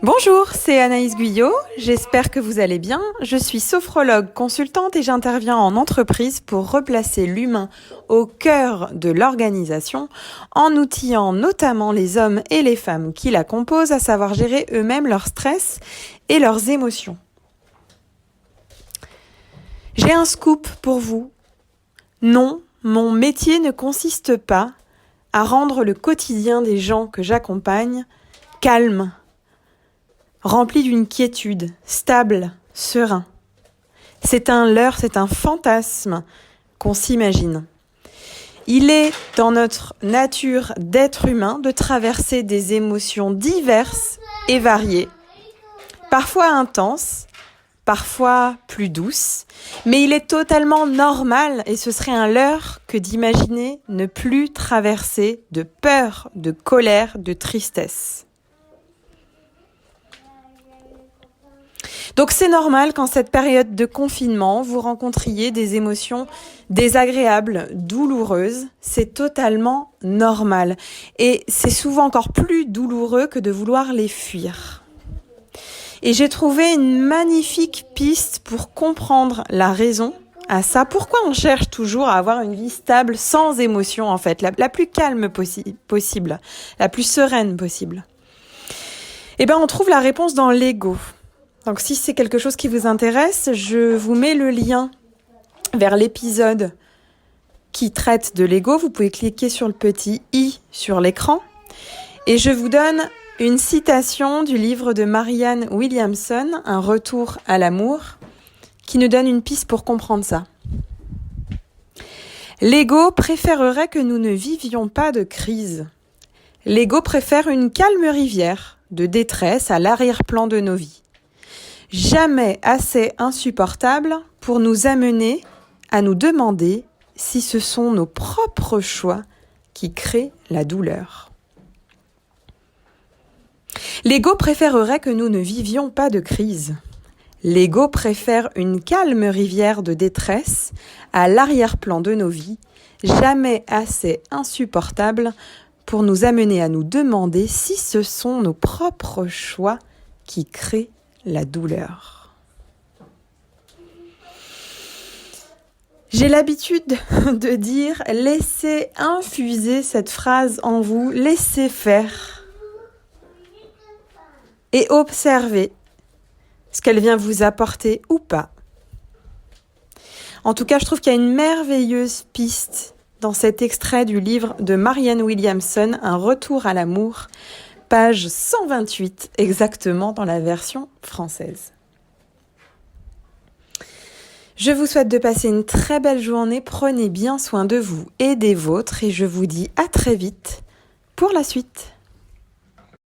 Bonjour, c'est Anaïs Guyot, j'espère que vous allez bien. Je suis sophrologue consultante et j'interviens en entreprise pour replacer l'humain au cœur de l'organisation en outillant notamment les hommes et les femmes qui la composent à savoir gérer eux-mêmes leur stress et leurs émotions. J'ai un scoop pour vous. Non, mon métier ne consiste pas à rendre le quotidien des gens que j'accompagne calme, rempli d'une quiétude, stable, serein. C'est un leurre, c'est un fantasme qu'on s'imagine. Il est dans notre nature d'être humain de traverser des émotions diverses et variées, parfois intenses, parfois plus douces, mais il est totalement normal et ce serait un leurre que d'imaginer ne plus traverser de peur, de colère, de tristesse. Donc c'est normal qu'en cette période de confinement, vous rencontriez des émotions désagréables, douloureuses. C'est totalement normal. Et c'est souvent encore plus douloureux que de vouloir les fuir. Et j'ai trouvé une magnifique piste pour comprendre la raison à ça. Pourquoi on cherche toujours à avoir une vie stable, sans émotion en fait, la plus calme possible, la plus sereine possible. Eh bien, on trouve la réponse dans l'ego. Donc si c'est quelque chose qui vous intéresse, je vous mets le lien vers l'épisode qui traite de l'ego. Vous pouvez cliquer sur le petit i sur l'écran. Et je vous donne une citation du livre de Marianne Williamson, Un retour à l'amour, qui nous donne une piste pour comprendre ça. L'ego préférerait que nous ne vivions pas de crise. L'ego préfère une calme rivière de détresse à l'arrière-plan de nos vies. Jamais assez insupportable pour nous amener à nous demander si ce sont nos propres choix qui créent la douleur. L'ego préférerait que nous ne vivions pas de crise. L'ego préfère une calme rivière de détresse à l'arrière-plan de nos vies, jamais assez insupportable pour nous amener à nous demander si ce sont nos propres choix qui créent la douleur. J'ai l'habitude de dire « laissez infuser cette phrase en vous, laissez faire et observez ce qu'elle vient vous apporter ou pas. » En tout cas, je trouve qu'il y a une merveilleuse piste dans cet extrait du livre de Marianne Williamson, Un retour à l'amour, page 128 exactement dans la version française. Je vous souhaite de passer une très belle journée, prenez bien soin de vous et des vôtres et je vous dis à très vite pour la suite.